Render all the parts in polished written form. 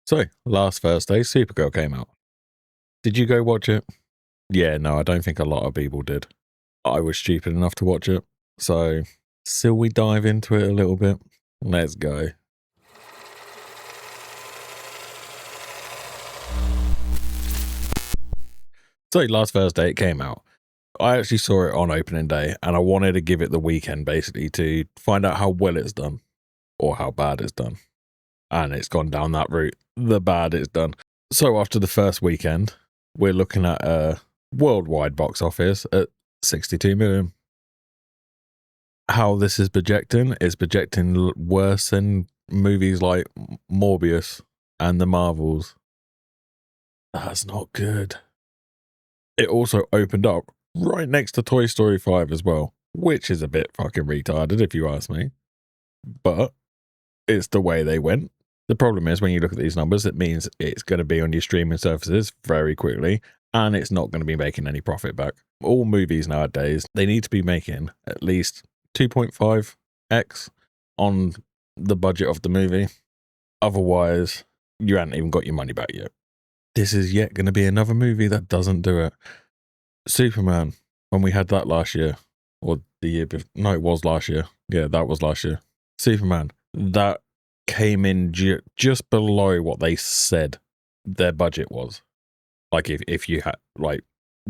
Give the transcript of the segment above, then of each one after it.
So, last Thursday, Supergirl came out. Did you go watch it? Yeah, no, I don't think a lot of people did. I was stupid enough to watch it. So, still we dive into it a little bit? Let's go. So, last Thursday, it came out. I actually saw it on opening day, and I wanted to give it the weekend basically to find out how well it's done or how bad it's done. And it's gone down that route. The bad it's done. So, after the first weekend, we're looking at a worldwide box office at 62 million. How this is projecting is projecting worse than movies like Morbius and the Marvels. That's not good. It also opened up right next to Toy Story 5 as well, which is a bit fucking retarded if you ask me. But it's the way they went. The problem is when you look at these numbers, it means it's going to be on your streaming services very quickly, and it's not going to be making any profit back. All movies nowadays, they need to be making at least 2.5x on the budget of the movie. Otherwise, you haven't even got your money back yet. This is yet going to be another movie that doesn't do it. Superman, when we had that last year, or the year before, no, it was last year. Yeah, that was last year. Superman, that came in just below what they said their budget was. Like if you had like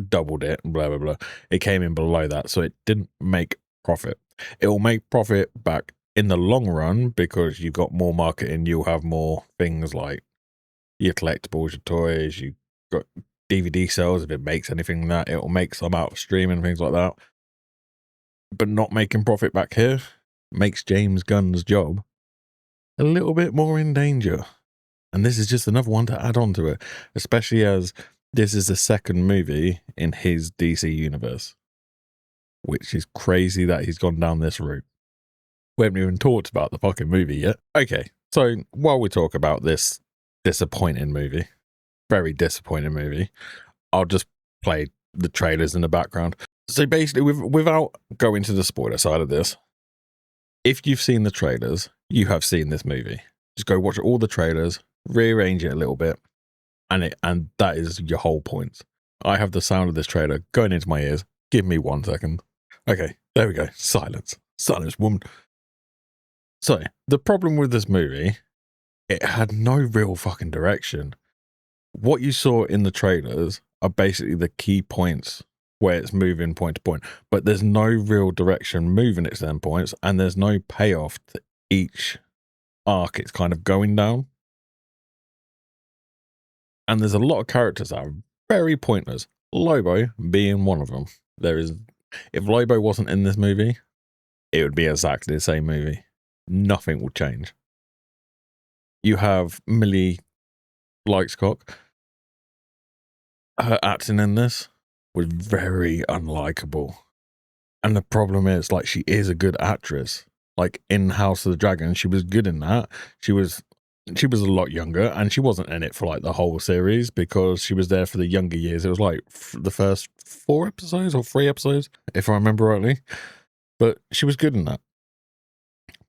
doubled it, blah, blah, blah, it came in below that. So it didn't make profit. It will make profit back in the long run because you've got more marketing. You'll have more things like your collectibles, your toys, you got DVD sales. If it makes anything that, it'll make some out of streaming, things like that. But not making profit back here makes James Gunn's job a little bit more in danger. And this is just another one to add on to it, especially as this is the second movie in his DC universe, which is crazy that he's gone down this route. We haven't even talked about the fucking movie yet. Okay, so while we talk about this disappointing movie, very disappointing movie, I'll just play the trailers in the background. So basically, without going to the spoiler side of this, if you've seen the trailers, you have seen this movie. Just go watch all the trailers, rearrange it a little bit, and that is your whole point. I have the sound of this trailer going into my ears. Give me 1 second. Okay, there we go. Silence. Silence, woman. So, the problem with this movie, it had no real fucking direction. What you saw in the trailers are basically the key points where it's moving point to point, but there's no real direction moving its endpoints, and there's no payoff to each arc it's kind of going down. And there's a lot of characters that are very pointless. Lobo being one of them. If Lobo wasn't in this movie, it would be exactly the same movie. Nothing will change. You have Millie Lightcock. Her acting in this was very unlikable. And the problem is, like, she is a good actress. Like, in House of the Dragon, she was good in that. She was a lot younger, and she wasn't in it for, like, the whole series because she was there for the younger years. It was, like, the first 4 episodes or 3 episodes, if I remember rightly. But she was good in that.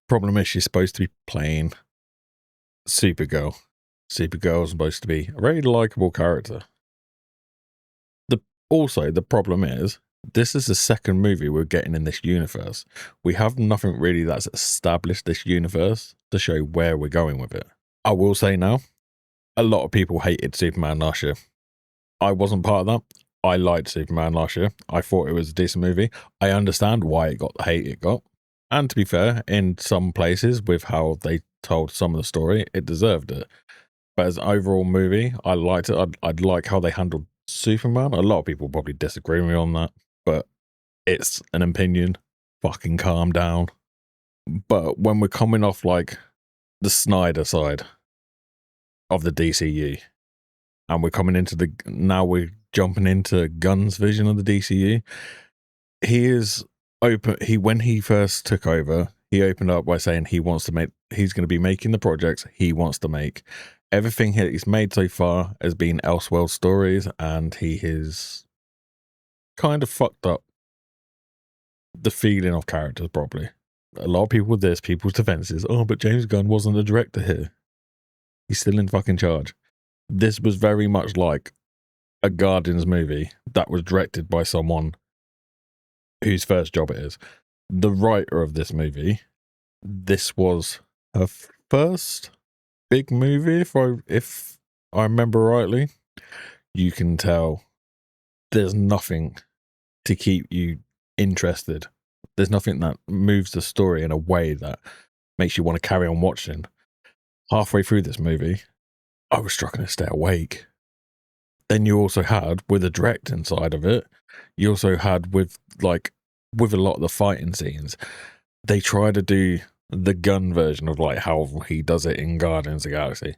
Problem is, she's supposed to be playing Supergirl. Supergirl is supposed to be a very likable character. Also, the problem is, this is the second movie we're getting in this universe. We have nothing really that's established this universe to show where we're going with it. I will say now, a lot of people hated Superman last year. I wasn't part of that. I liked Superman last year. I thought it was a decent movie. I understand why it got the hate it got. And to be fair, in some places, with how they told some of the story, it deserved it. But as an overall movie, I liked it. I'd like how they handled Superman. A lot of people probably disagree with me on that, but it's an opinion. Fucking calm down. But when we're coming off like the Snyder side of the DCU, and we're coming into now we're jumping into Gunn's vision of the DCU, he is open. When he first took over, he opened up by saying he's going to be making the projects he wants to make. Everything he's made so far has been Elseworld stories, and he has kind of fucked up the feeling of characters properly. A lot of people with this, people's defenses, oh, but James Gunn wasn't the director here. He's still in fucking charge. This was very much like a Guardians movie that was directed by someone whose first job it is. The writer of this movie, this was her first big movie, if I remember rightly. You can tell there's nothing to keep you interested. There's nothing that moves the story in a way that makes you want to carry on watching. Halfway through this movie, I was struggling to stay awake. Then you also had, with the directing side of it, you also had with a lot of the fighting scenes, they try to do the gun version of like how he does it in Guardians of the Galaxy,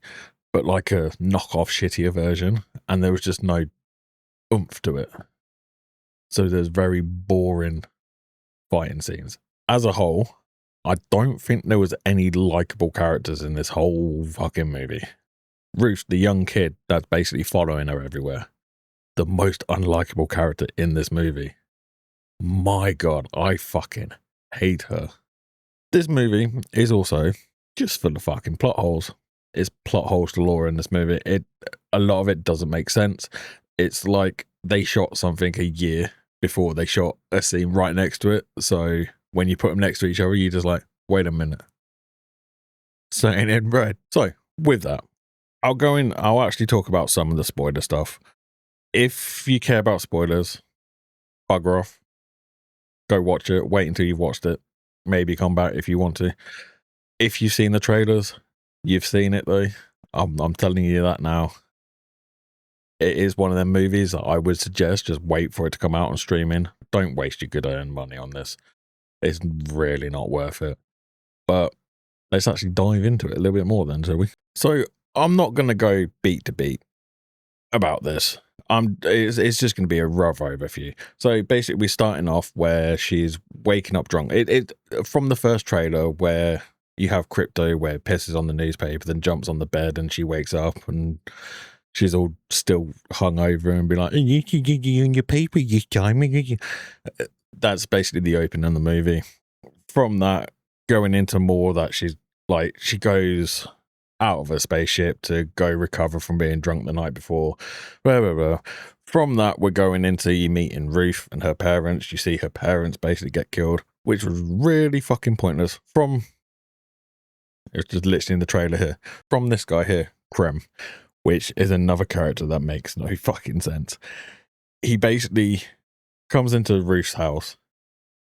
but like a knockoff shittier version, and there was just no oomph to it. So there's very boring fighting scenes. As a whole, I don't think there was any likable characters in this whole fucking movie. Ruth, the young kid that's basically following her everywhere, the most unlikable character in this movie. My God, I fucking hate her. This movie is also just full of fucking plot holes. It's plot holes galore in this movie. A lot of it doesn't make sense. It's like they shot something a year before they shot a scene right next to it. So when you put them next to each other, you're just like, wait a minute. Saying in red. So with that, I'll actually talk about some of the spoiler stuff. If you care about spoilers, bugger off. Go watch it. Wait until you've watched it. Maybe come back if you want to. If you've seen the trailers, you've seen it though. I'm telling you that now. It is one of them movies that I would suggest just wait for it to come out on streaming. Don't waste your good earned money on this. It's really not worth it. But let's actually dive into it a little bit more then, shall we? So I'm not going to go beat to beat about this. It's just going to be a rough overview. So basically, we're starting off where she's waking up drunk. It from the first trailer where you have Crypto where it pisses on the newspaper, then jumps on the bed, and she wakes up and she's all still hungover and be like, "You in your paper this time." That's basically the opening of the movie. From that, going into more that she goes out of a spaceship to go recover from being drunk the night before. Blah, blah, blah. From that, we're going into you meeting Ruth and her parents. You see her parents basically get killed, which was really fucking pointless. It's just literally in the trailer here. From this guy here, Krem, which is another character that makes no fucking sense. He basically comes into Ruth's house,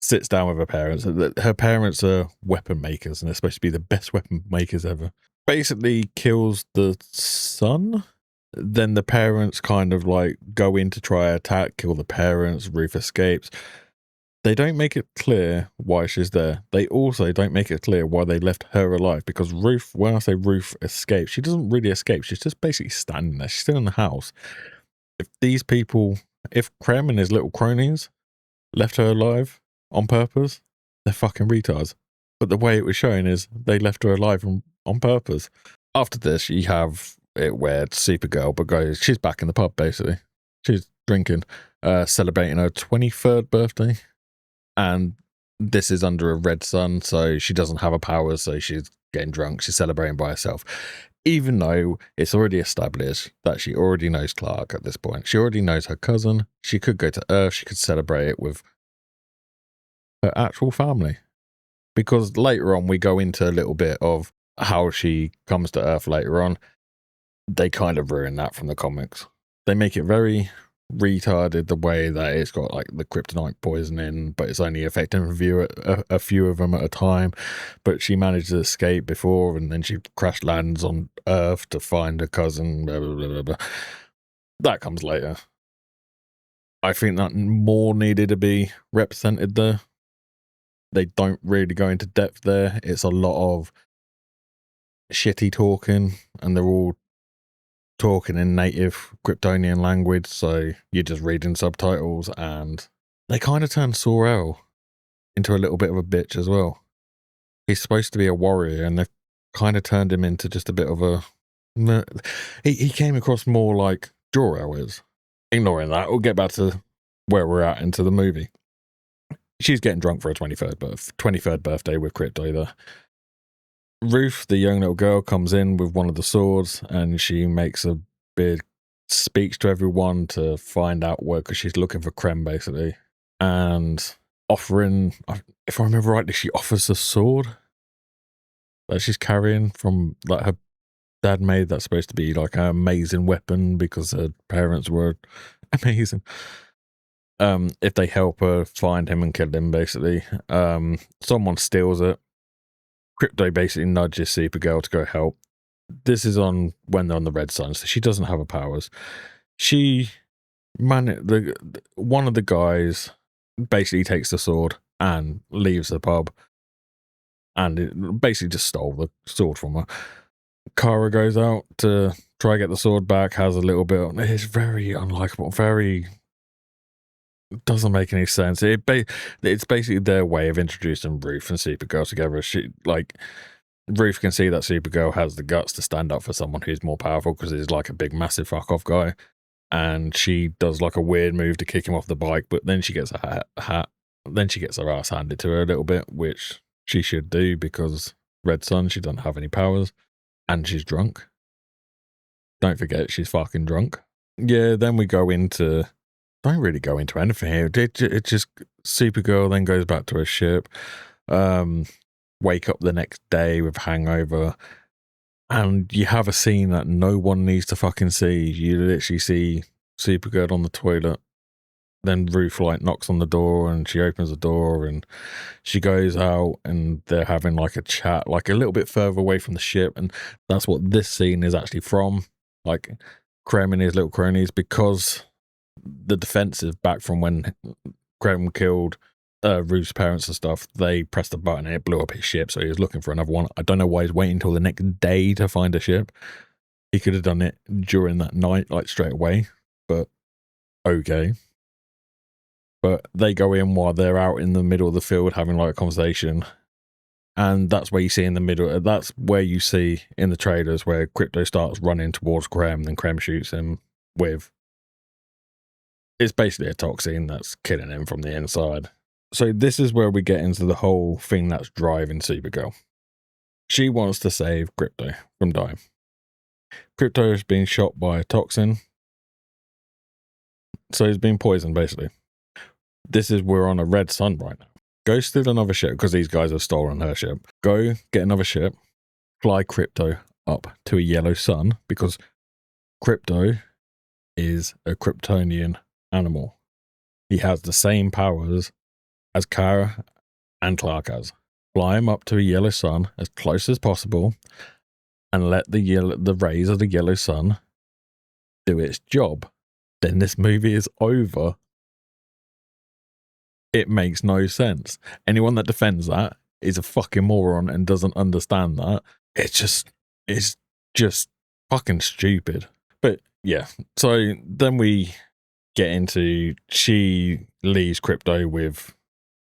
sits down with her parents. Her parents are weapon makers, and they're supposed to be the best weapon makers ever. Basically kills the son. Then the parents kind of like go in to try attack, kill the parents. Ruth escapes. They don't make it clear why she's there. They also don't make it clear why they left her alive, because Ruth, when I say Ruth escapes, she doesn't really escape. She's just basically standing there. She's still in the house. If Krem and his little cronies left her alive on purpose, they're fucking retards. But the way it was shown is they left her alive on purpose. After this, you have it where Supergirl, she's back in the pub basically. She's drinking, celebrating her 23rd birthday. And this is under a red sun, so she doesn't have her powers, so she's getting drunk. She's celebrating by herself. Even though it's already established that she already knows Clark at this point. She already knows her cousin. She could go to Earth. She could celebrate it with her actual family. Because later on, we go into a little bit of how she comes to Earth later on. They kind of ruin that from the comics. They make it very retarded the way that it's got like the kryptonite poisoning, but it's only affecting a few of them at a time. But she managed to escape before, and then she crash lands on Earth to find her cousin. Blah, blah, blah, blah. That comes later. I think that more needed to be represented there. They don't really go into depth there. It's a lot of shitty talking, and they're all talking in native Kryptonian language, so you're just reading subtitles, and they kind of turned Sor-El into a little bit of a bitch as well. He's supposed to be a warrior, and they've kind of turned him into just a bit of a... He came across more like Jor-El is. Ignoring that, we'll get back to where we're at into the movie. She's getting drunk for her 23rd birthday with Crypto there. Ruth, the young little girl, comes in with one of the swords, and she makes a big speech to everyone to find out where, because she's looking for Krem, basically. And offering, if I remember rightly, she offers the sword that she's carrying from, like, her dad made. That's supposed to be like an amazing weapon because her parents were amazing. If they help her find him and kill him, basically. Someone steals it. Crypto basically nudges Supergirl to go help. This is on when they're on the Red Sun, so she doesn't have her powers. One of the guys basically takes the sword and leaves the pub, and it basically just stole the sword from her. Kara goes out to try to get the sword back, has a little bit. It's very unlikable, very doesn't make any sense. It's basically their way of introducing Ruth and Supergirl together. Ruth can see that Supergirl has the guts to stand up for someone who's more powerful because he's like a big, massive fuck off guy. And she does like a weird move to kick him off the bike, but then she gets then she gets her ass handed to her a little bit, which she should do because Red Sun, she doesn't have any powers, and she's drunk. Don't forget, she's fucking drunk. Yeah, then we don't really go into anything here. It just Supergirl then goes back to her ship. Wake up the next day with hangover, and you have a scene that no one needs to fucking see. You literally see Supergirl on the toilet. Then Ruth like knocks on the door, and she opens the door, and she goes out, and they're having like a chat, like a little bit further away from the ship, and that's what this scene is actually from. Like Krem and his little cronies, because the defensive back from when Krem killed Ruth's parents and stuff, they pressed the button and it blew up his ship, so he was looking for another one. I don't know why he's waiting until the next day to find a ship. He could have done it during that night, like straight away, but okay. But they go in while they're out in the middle of the field having like a conversation, and that's where you see in the middle, that's where you see in the trailers where Crypto starts running towards Krem, and Krem shoots him with, it's basically a toxin that's killing him from the inside. So this is where we get into the whole thing that's driving Supergirl. She wants to save Crypto from dying. Crypto has been shot by a toxin, so he's been poisoned, basically. We're on a Red Sun right now. Go steal another ship, because these guys have stolen her ship. Go get another ship, fly Crypto up to a yellow sun, because Crypto is a Kryptonian animal. He has the same powers as Kara and Clark has. Fly him up to a yellow sun as close as possible, and let the rays of the yellow sun do its job. Then this movie is over. It makes no sense. Anyone that defends that is a fucking moron and doesn't understand that. It's just fucking stupid. But yeah, so then we get into, she leaves Crypto with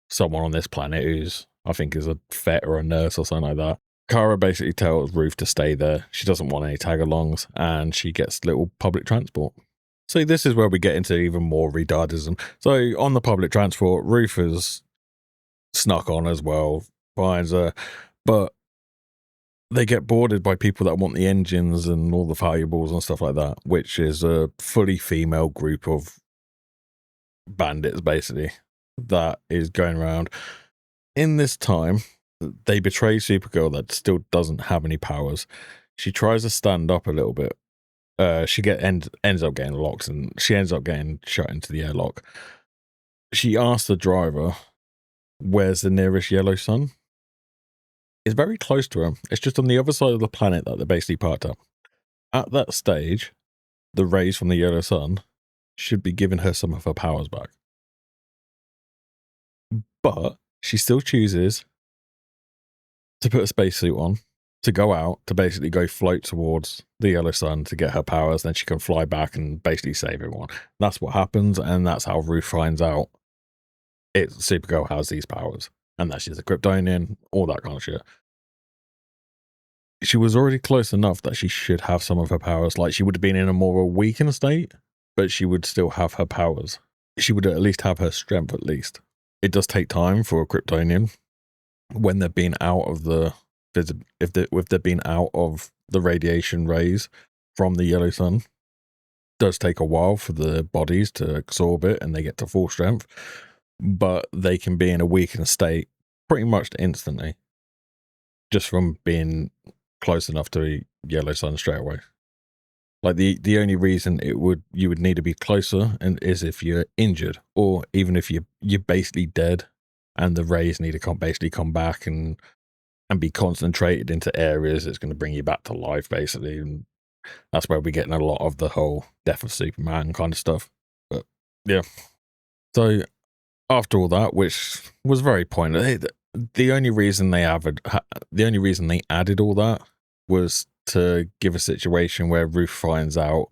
someone on this planet who's, I think, is a vet or a nurse or something like that. Kara basically tells Ruth to stay there. She doesn't want any tag-alongs, and she gets little public transport. So this is where we get into even more retardism. So on the public transport, Ruth has snuck on as well, finds her, but they get boarded by people that want the engines and all the valuables and stuff like that, which is a fully female group of bandits, basically, that is going around. In this time, they betray Supergirl that still doesn't have any powers. She tries to stand up a little bit. She ends up getting locked, and she ends up getting shut into the airlock. She asks the driver, where's the nearest yellow sun? It's very close to her. It's just on the other side of the planet that they're basically parked up. At that stage, the rays from the yellow sun should be giving her some of her powers back. But she still chooses to put a spacesuit on, to go out, to basically go float towards the yellow sun to get her powers. Then she can fly back and basically save everyone. That's what happens, and that's how Ruth finds out Supergirl has these powers, and that she's a Kryptonian, all that kind of shit. She was already close enough that she should have some of her powers. Like, she would have been in a more weakened state, but she would still have her powers. She would at least have her strength, at least. It does take time for a Kryptonian, when they've been out of the if they've been out of the radiation rays from the yellow sun. It does take a while for the bodies to absorb it and they get to full strength, but they can be in a weakened state pretty much instantly just from being close enough to the yellow sun straight away. Like the only reason you would need to be closer and is if you're injured, or even if you're basically dead, and the rays need to basically come back and be concentrated into areas that's going to bring you back to life, basically. And that's where we're getting a lot of the whole death of Superman kind of stuff. But yeah, so after all that, which was very pointless, the only reason they added all that was to give a situation where Ruth finds out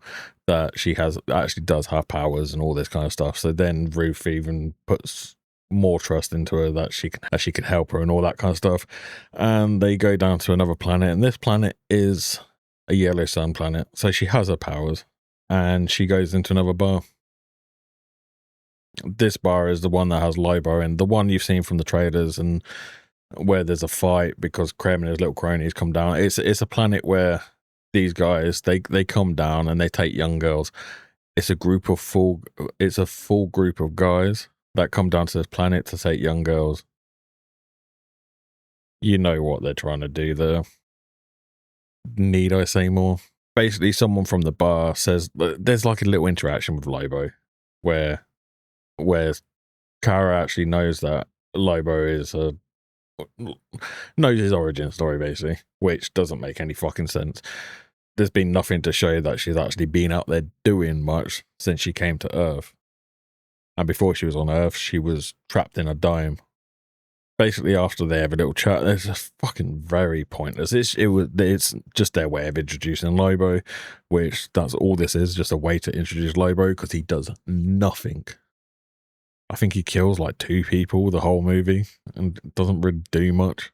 that she actually does have powers and all this kind of stuff. So then Ruth even puts more trust into her that she can help her and all that kind of stuff. And they go down to another planet, and this planet is a yellow sun planet. So she has her powers, and she goes into another bar. This bar is the one that has Lobo, and the one you've seen from the trailers, and where there's a fight because Krem and his little cronies come down. It's a planet where these guys they come down and they take young girls. It's a full group of guys that come down to this planet to take young girls. You know what they're trying to do there. Need I say more? Basically, someone from the bar says there's like a little interaction with Lobo where Kara actually knows that Lobo knows his origin story, basically, which doesn't make any fucking sense. There's been nothing to show that she's actually been out there doing much since she came to Earth. And before she was on Earth, she was trapped in a dome. Basically, after they have a little chat, it's just fucking very pointless. It's just their way of introducing Lobo, which that's all this is, just a way to introduce Lobo, because he does nothing. I think he kills like 2 people the whole movie and doesn't really do much.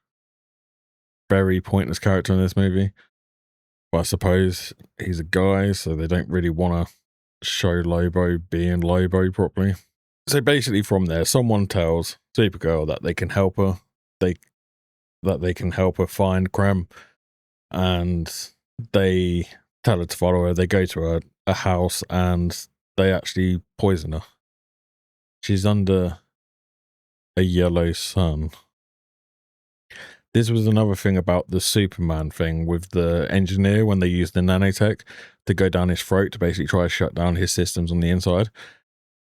Very pointless character in this movie. But I suppose he's a guy, so they don't really want to show Lobo being Lobo properly. So basically from there, someone tells Supergirl that they can help her. That they can help her find Krem. And they tell her to follow her. They go to a house and they actually poison her. She's under a yellow sun. This was another thing about the Superman thing with the engineer when they used the nanotech to go down his throat to basically try to shut down his systems on the inside.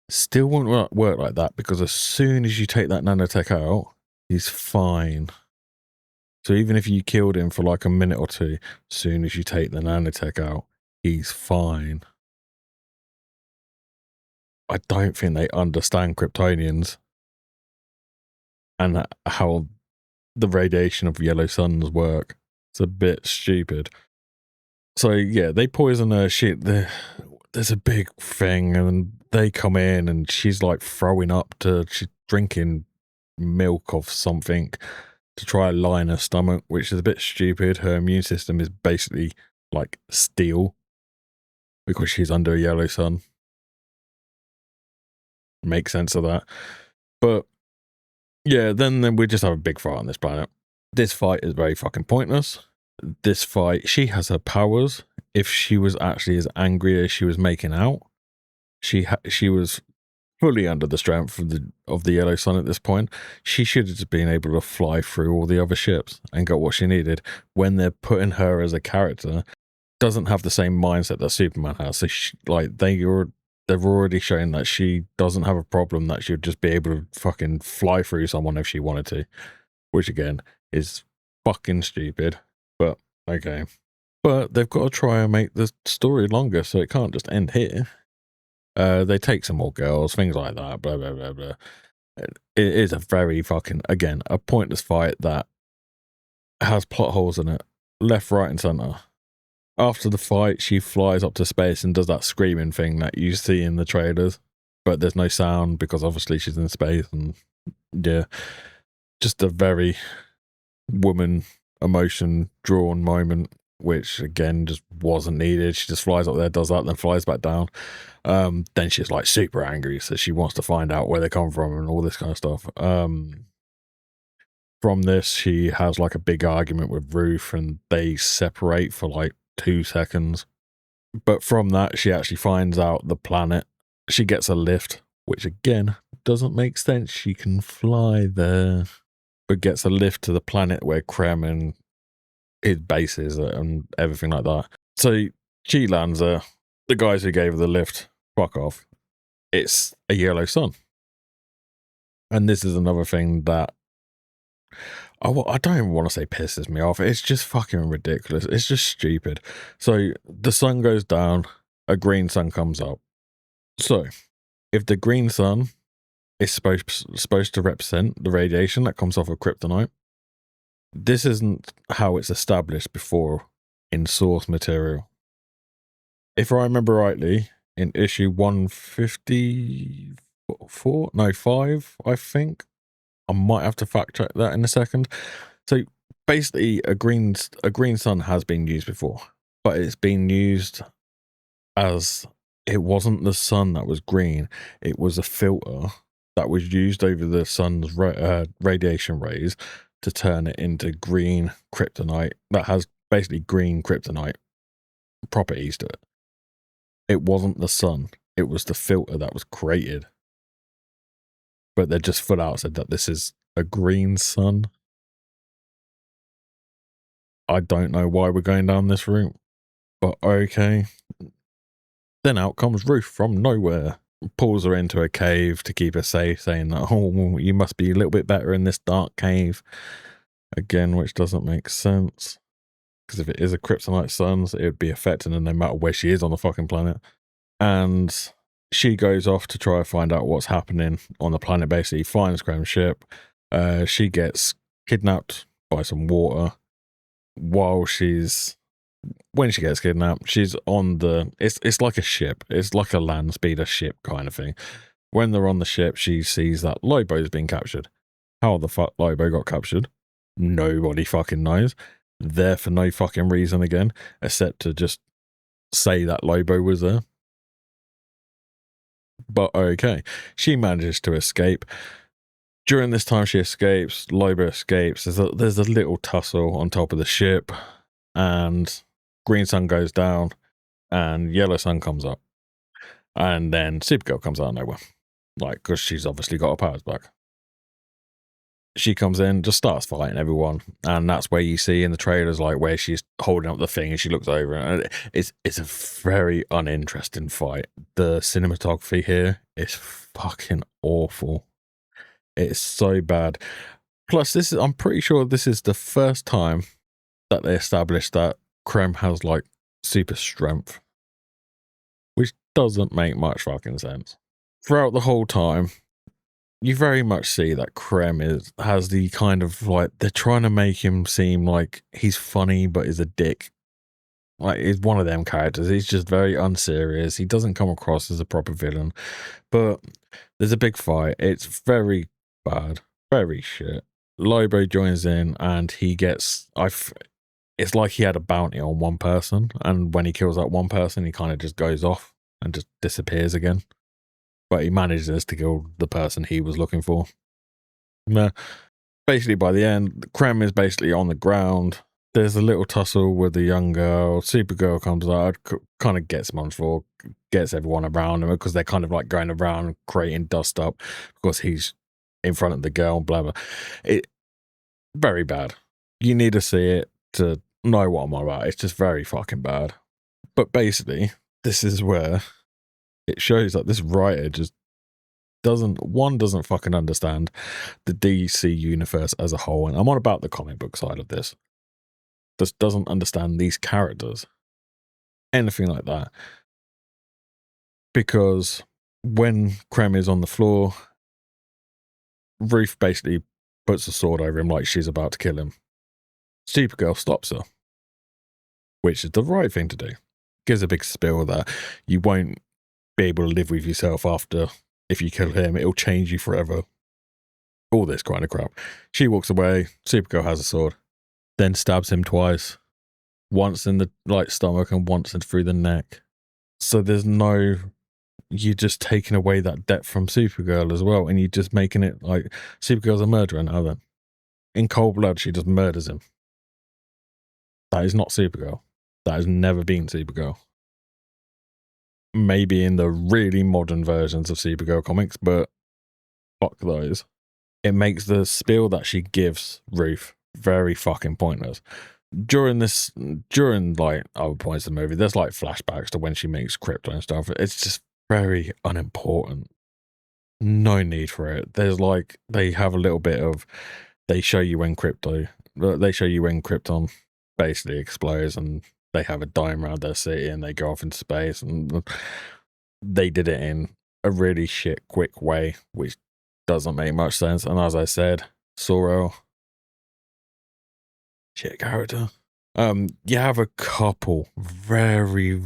Still won't work like that, because as soon as you take that nanotech out, he's fine. So even if you killed him for like a minute or 2, as soon as you take the nanotech out, he's fine. I don't think they understand Kryptonians and how the radiation of yellow suns work. It's a bit stupid. So yeah, they poison her shit. There's a big thing, and they come in, and she's like throwing up. She's drinking milk of something to try and line her stomach, which is a bit stupid. Her immune system is basically like steel because she's under a yellow sun. Make sense of that. But yeah, then we just have a big fight on this planet. This fight is very fucking pointless. This fight, she has her powers. If she was actually as angry as she was making out, she was fully under the strength of the yellow sun at this point. She should have just been able to fly through all the other ships and got what she needed. When they're putting her as a character, doesn't have the same mindset that Superman has. So they've already shown that she doesn't have a problem, that she'd just be able to fucking fly through someone if she wanted to, which again is fucking stupid, but okay. But they've got to try and make the story longer, so it can't just end here. They take some more girls, things like that, blah, blah, blah, blah. It is a very fucking, again, a pointless fight that has plot holes in it, left, right, and center. After the fight, she flies up to space and does that screaming thing that you see in the trailers, but there's no sound because obviously she's in space, and yeah, just a very woman emotion drawn moment, which again just wasn't needed. She just flies up there, does that, then flies back down. Then she's like super angry, so she wants to find out where they come from and all this kind of stuff. From this, she has like a big argument with Ruth and they separate for like 2 seconds. But from that, she actually finds out the planet. She gets a lift, which again doesn't make sense. She can fly there, but gets a lift to the planet where Krem and his base is and everything like that. So she lands there. The guys who gave her the lift, fuck off. It's a yellow sun. And this is another thing that I don't even want to say pisses me off. It's just fucking ridiculous. It's just stupid. So the sun goes down, a green sun comes up. So if the green sun is supposed to represent the radiation that comes off of kryptonite, this isn't how it's established before in source material. If I remember rightly, in issue 154, no, 5, I think. I might have to fact check that in a second. So basically, a green sun has been used before, but it's been used as it wasn't the sun that was green. It was a filter that was used over the sun's radiation rays to turn it into green kryptonite that has basically green kryptonite properties to it. It wasn't the sun. It was the filter that was created. But they just put out said that this is a green sun. I don't know why we're going down this route, but okay. Then out comes Ruth from nowhere, pulls her into a cave to keep her safe, saying that, oh, you must be a little bit better in this dark cave. Again, which doesn't make sense. Because if it is a kryptonite sun, it would be affecting her no matter where she is on the fucking planet. And she goes off to try to find out what's happening on the planet, basically finds Krem's ship. She gets kidnapped by some water. When she gets kidnapped, she's on it's like a ship. It's like a land speeder ship kind of thing. When they're on the ship, she sees that Lobo's been captured. How the fuck Lobo got captured? Nobody fucking knows. There for no fucking reason again, except to just say that Lobo was there. But okay, she manages to escape. During this time she escapes, Lobo escapes. There's a little tussle on top of the ship, and green sun goes down, and yellow sun comes up. And then Supergirl comes out of nowhere. Like, because she's obviously got her powers back. She comes in, just starts fighting everyone, and that's where you see in the trailers, like, where she's holding up the thing and she looks over, and it's a very uninteresting fight. The cinematography here is fucking awful. It's so bad. Plus, I'm pretty sure this is the first time that they established that Krem has, like, super strength, which doesn't make much fucking sense. Throughout the whole time, you very much see that Krem has the kind of, like, they're trying to make him seem like he's funny but is a dick. Like, he's one of them characters. He's just very unserious. He doesn't come across as a proper villain. But there's a big fight. It's very bad. Very shit. Lobo joins in and he gets... it's like he had a bounty on one person, and when he kills that one person, he kind of just goes off and just disappears again. But he manages to kill the person he was looking for. Basically, by the end, Krem is basically on the ground. There's a little tussle with the young girl. Supergirl comes out, kind of gets him on the floor, gets everyone around him, because they're kind of like going around creating dust up because he's in front of the girl, blah, blah. Very bad. You need to see it to know what I'm on about. It's just very fucking bad. But basically, this is where it shows that this writer just doesn't fucking understand the DC universe as a whole. And I'm on about the comic book side of this. Just doesn't understand these characters. Anything like that. Because when Krem is on the floor, Ruth basically puts a sword over him like she's about to kill him. Supergirl stops her, which is the right thing to do. Gives a big spiel that you won't be able to live with yourself after, if you kill him, it'll change you forever. All this kind of crap. She walks away, Supergirl has a sword, then stabs him twice. Once in the stomach and once through the neck. So you're just taking away that depth from Supergirl as well, and you're just making it like Supergirl's a murderer now then. In cold blood, she just murders him. That is not Supergirl. That has never been Supergirl. Maybe in the really modern versions of Supergirl comics, but fuck those. It makes the spiel that she gives Ruth very fucking pointless. During like other points of the movie, there's like flashbacks to when she makes crypto and stuff. It's just very unimportant. No need for it. There's like, they have a little bit of, they show you when Krypton basically explodes and they have a dime around their city and they go off into space, and they did it in a really shit quick way, which doesn't make much sense. And as I said, Sorrel, shit character. You have a couple very,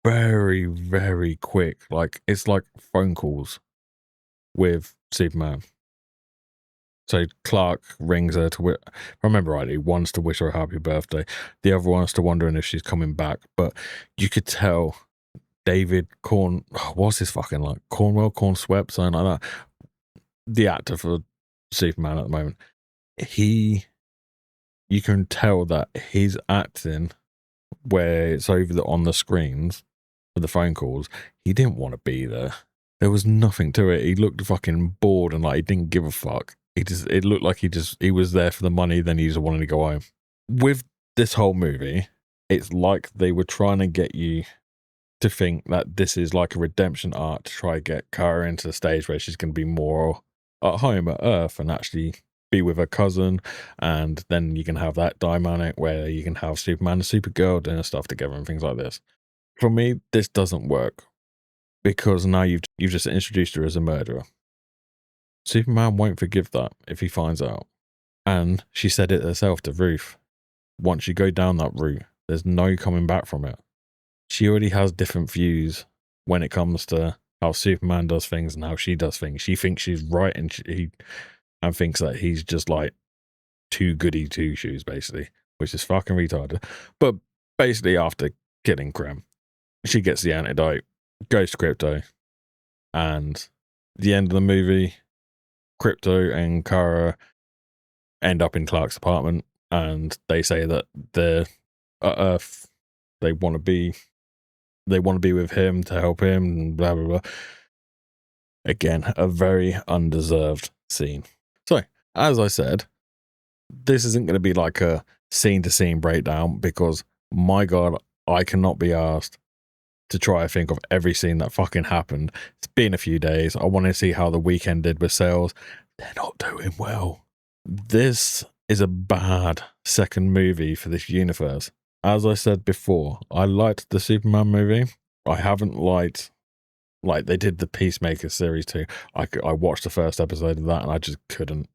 very, very quick, like it's like phone calls with Superman. So Clark rings her to, if I remember rightly, one's to wish her a happy birthday, the other one's to wondering if she's coming back. But you could tell David what's his fucking like? Cornswept, something like that. The actor for Superman at the moment. You can tell that he's acting where it's over on the screens for the phone calls. He didn't want to be there. There was nothing to it. He looked fucking bored and like he didn't give a fuck. It looked like he was there for the money, then he just wanted to go home. With this whole movie, it's like they were trying to get you to think that this is like a redemption arc to try to get Kara into the stage where she's going to be more at home at Earth and actually be with her cousin, and then you can have that dynamic where you can have Superman and Supergirl doing stuff together and things like this. For me, this doesn't work because now you've just introduced her as a murderer. Superman won't forgive that if he finds out. And she said it herself to Ruth. Once you go down that route, there's no coming back from it. She already has different views when it comes to how Superman does things and how she does things. She thinks she's right and and thinks that he's just like too goody two shoes, basically, which is fucking retarded. But basically, after killing Krem, she gets the antidote, goes to Krypto, and the end of the movie, Krypto and Kara end up in Clark's apartment, and they say that they're at Earth. They want to be with him to help him, and blah blah blah. Again, a very undeserved scene. So, as I said, this isn't going to be like a scene to scene breakdown because, my God, I cannot be asked to try to think of every scene that fucking happened. It's been a few days. I want to see how the weekend did with sales. They're not doing well. This is a bad second movie for this universe. As I said before, I liked the Superman movie. I haven't liked, like they did the Peacemaker series too. I watched the first episode of that and I just couldn't.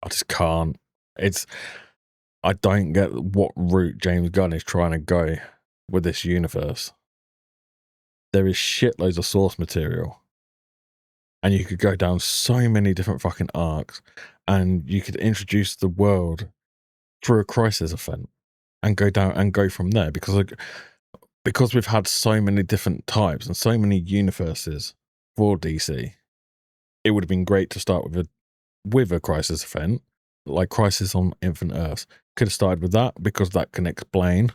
I just can't. I don't get what route James Gunn is trying to go with this universe. There is shitloads of source material. And you could go down so many different fucking arcs, and you could introduce the world through a crisis event and go from there, because we've had so many different types and so many universes for DC. It would have been great to start with a crisis event, like Crisis on Infinite Earths. Could have started with that because that can explain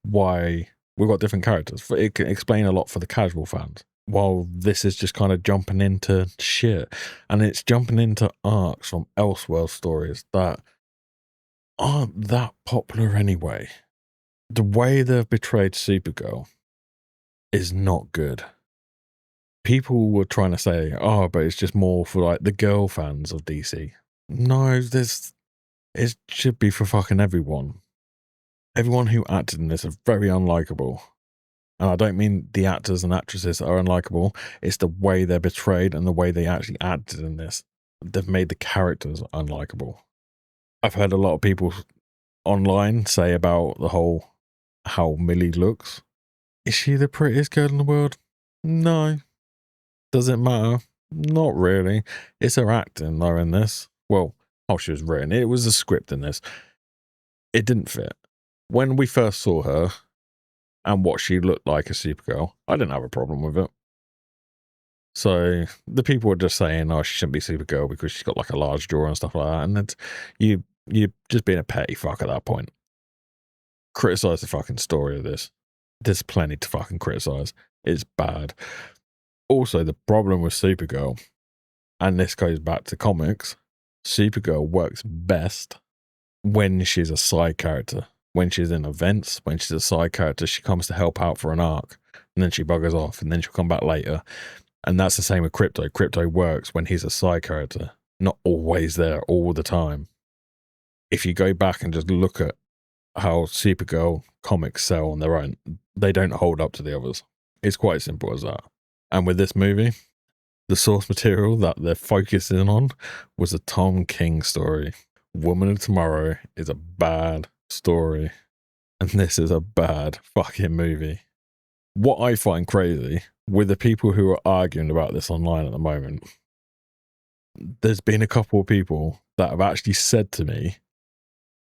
why we've got different characters. It can explain a lot for the casual fans. While this is just kind of jumping into shit, and it's jumping into arcs from Elseworld stories that aren't that popular anyway. The way they've betrayed Supergirl is not good. People were trying to say, oh, but it's just more for like the girl fans of DC. No, it should be for fucking everyone. Everyone who acted in this is very unlikable. And I don't mean the actors and actresses are unlikable. It's the way they're betrayed and the way they actually acted in this. They've made the characters unlikable. I've heard a lot of people online say about the whole how Millie looks. Is she the prettiest girl in the world? No. Does it matter? Not really. It's her acting though in this. Well, how she was written. It was a script in this. It didn't fit. When we first saw her and what she looked like as Supergirl, I didn't have a problem with it. So the people were just saying, "Oh, she shouldn't be Supergirl because she's got like a large jaw and stuff like that." And it's you're just being a petty fuck at that point. Criticize the fucking story of this. There's plenty to fucking criticize. It's bad. Also, the problem with Supergirl, and this goes back to comics, Supergirl works best when she's a side character. When she's in events, when she's a side character, she comes to help out for an arc, and then she buggers off, and then she'll come back later. And that's the same with Crypto. Crypto works when he's a side character, not always there all the time. If you go back and just look at how Supergirl comics sell on their own, they don't hold up to the others. It's quite simple as that. And with this movie, the source material that they're focusing on was a Tom King story. Woman of Tomorrow is a bad story, and this is a bad fucking movie. What I find crazy with the people who are arguing about this online at the moment, there's been a couple of people that have actually said to me,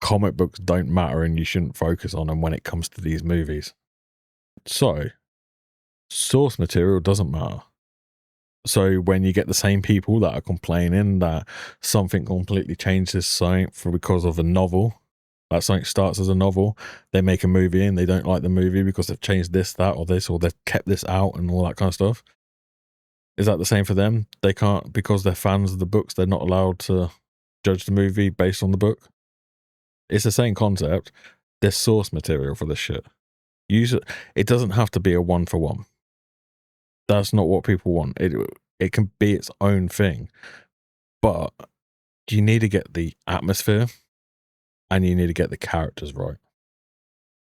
comic books don't matter and you shouldn't focus on them when it comes to these movies. So, source material doesn't matter. So when you get the same people that are complaining that something completely changes something because of a novel, that something starts as a novel, they make a movie and they don't like the movie because they've changed this, that, or this, or they've kept this out and all that kind of stuff. Is that the same for them? They can't, because they're fans of the books, they're not allowed to judge the movie based on the book. It's the same concept. There's source material for this shit. Use it. It doesn't have to be a 1-for-1. That's not what people want. It can be its own thing, but you need to get the atmosphere and you need to get the characters right.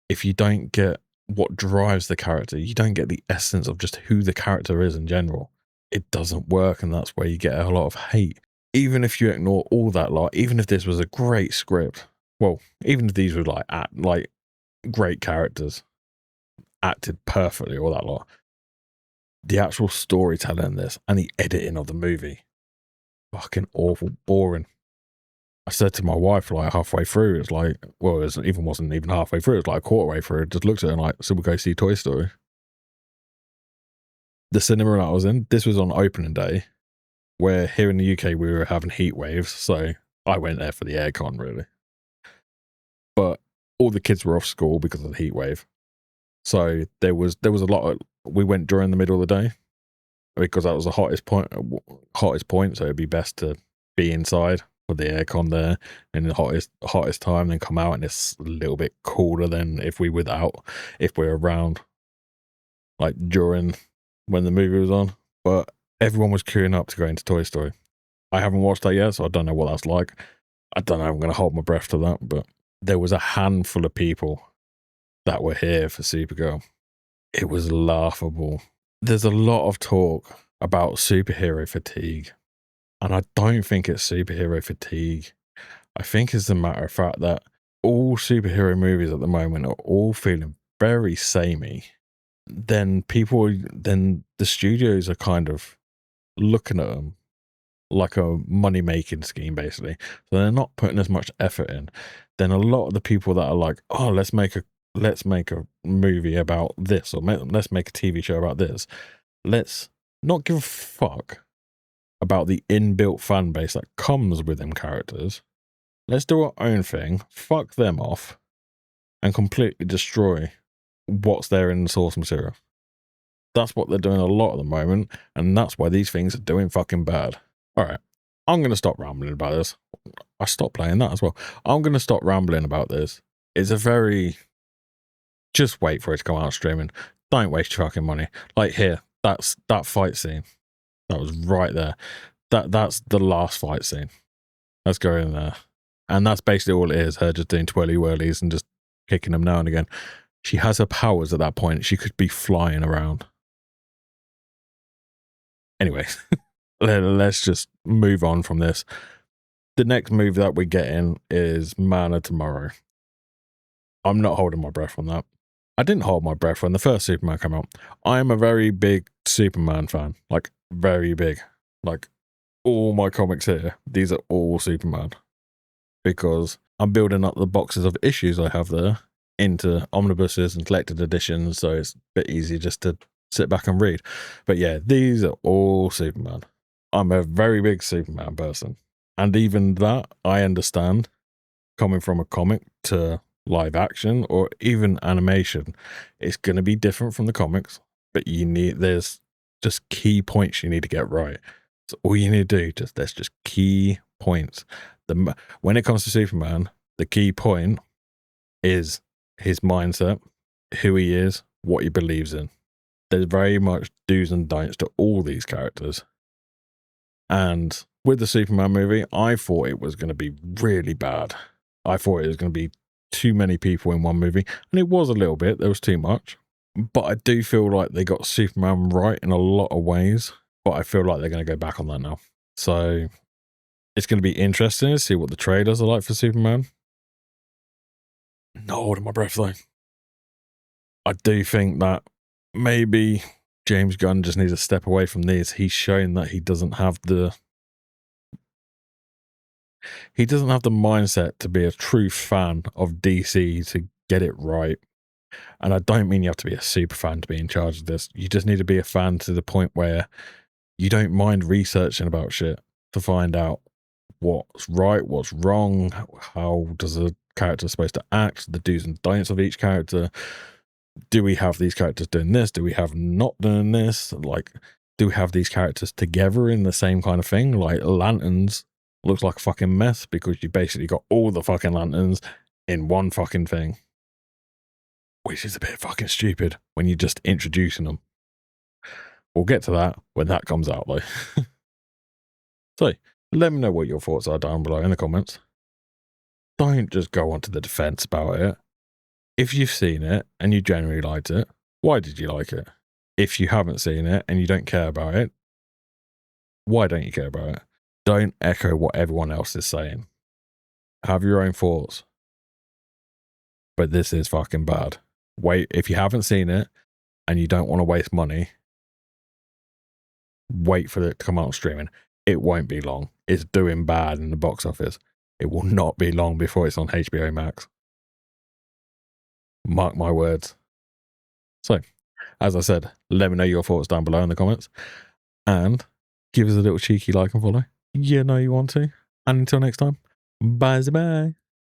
If you don't get what drives the character, you don't get the essence of just who the character is in general, it doesn't work, and that's where you get a lot of hate. Even if you ignore all that lot, even if this was a great script, well, even if these were like great characters, acted perfectly, all that lot, the actual storytelling in this and the editing of the movie, fucking awful, boring. I said to my wife like halfway through, it's like, well, it wasn't even halfway through, it was like a quarter way through. Just looked at it and like, so we'll go see Toy Story. The cinema that I was in, this was on opening day, where here in the UK we were having heat waves, so I went there for the aircon really. But all the kids were off school because of the heat wave, so there was a lot of. We went during the middle of the day because that was the hottest point. So it'd be best to be inside with the aircon there in the hottest time, then come out and it's a little bit cooler than if we're around like during when the movie was on. But everyone was queuing up to go into Toy Story. I haven't watched that yet, so I don't know what that's like. I don't know. I'm going to hold my breath to that. But there was a handful of people that were here for Supergirl. It was laughable. There's a lot of talk about superhero fatigue, and I don't think it's superhero fatigue. I think it's the matter of fact that all superhero movies at the moment are all feeling very samey. Then the studios are kind of looking at them like a money-making scheme, basically. So they're not putting as much effort in. Then a lot of the people that are like, oh, let's make a movie about this, or let's make a TV show about this. Let's not give a fuck about the inbuilt fan base that comes with them characters. Let's do our own thing, fuck them off, and completely destroy what's there in the source material. That's what they're doing a lot at the moment, and that's why these things are doing fucking bad. Alright, I'm going to stop rambling about this. I stopped playing that as well. I'm going to stop rambling about this. It's a very... Just wait for it to come out streaming. Don't waste your fucking money. Like here, that fight scene. That was right there. That's the last fight scene. Let's go in there. And that's basically all it is. Her just doing twirly whirlies and just kicking them now and again. She has her powers at that point. She could be flying around. Anyway, let's just move on from this. The next movie that we're getting is Man of Tomorrow. I'm not holding my breath on that. I didn't hold my breath when the first Superman came out. I am a very big Superman fan. Like, very big. Like, all my comics here, these are all Superman. Because I'm building up the boxes of issues I have there into omnibuses and collected editions, so it's a bit easy just to sit back and read. But yeah, these are all Superman. I'm a very big Superman person. And even that, I understand, coming from a comic to live action or even animation, it's going to be different from the comics, but there's just key points you need to get right. So all you need to do, there's just key points. When it comes to Superman, the key point is his mindset, who he is, what he believes in. There's very much do's and don'ts to all these characters. And with the Superman movie, I thought it was going to be really bad. I thought it was going to be too many people in one movie, and it was a little bit. There was too much. But I do feel like they got Superman right in a lot of ways, but I feel like they're going to go back on that now. So it's going to be interesting to see what the trailers are like for Superman. Not holding my breath, though. I do think that maybe James Gunn just needs to step away from this. He's shown that he doesn't have the mindset to be a true fan of DC to get it right. And I don't mean you have to be a super fan to be in charge of this. You just need to be a fan to the point where you don't mind researching about shit to find out what's right, what's wrong, how does a character supposed to act, the do's and don'ts of each character. Do we have these characters doing this? Do we have not doing this? Like, do we have these characters together in the same kind of thing? Like, Lanterns looks like a fucking mess because you basically got all the fucking Lanterns in one fucking thing. Which is a bit fucking stupid when you're just introducing them. We'll get to that when that comes out, though. So, let me know what your thoughts are down below in the comments. Don't just go onto the defense about it. If you've seen it and you genuinely liked it, why did you like it? If you haven't seen it and you don't care about it, why don't you care about it? Don't echo what everyone else is saying. Have your own thoughts. But this is fucking bad. Wait, if you haven't seen it and you don't want to waste money, wait for it to come out on streaming. It won't be long. It's doing bad in the box office. It will not be long before it's on HBO Max. Mark my words. So, as I said, let me know your thoughts down below in the comments. And give us a little cheeky like and follow. You know you want to. And until next time, bye-bye.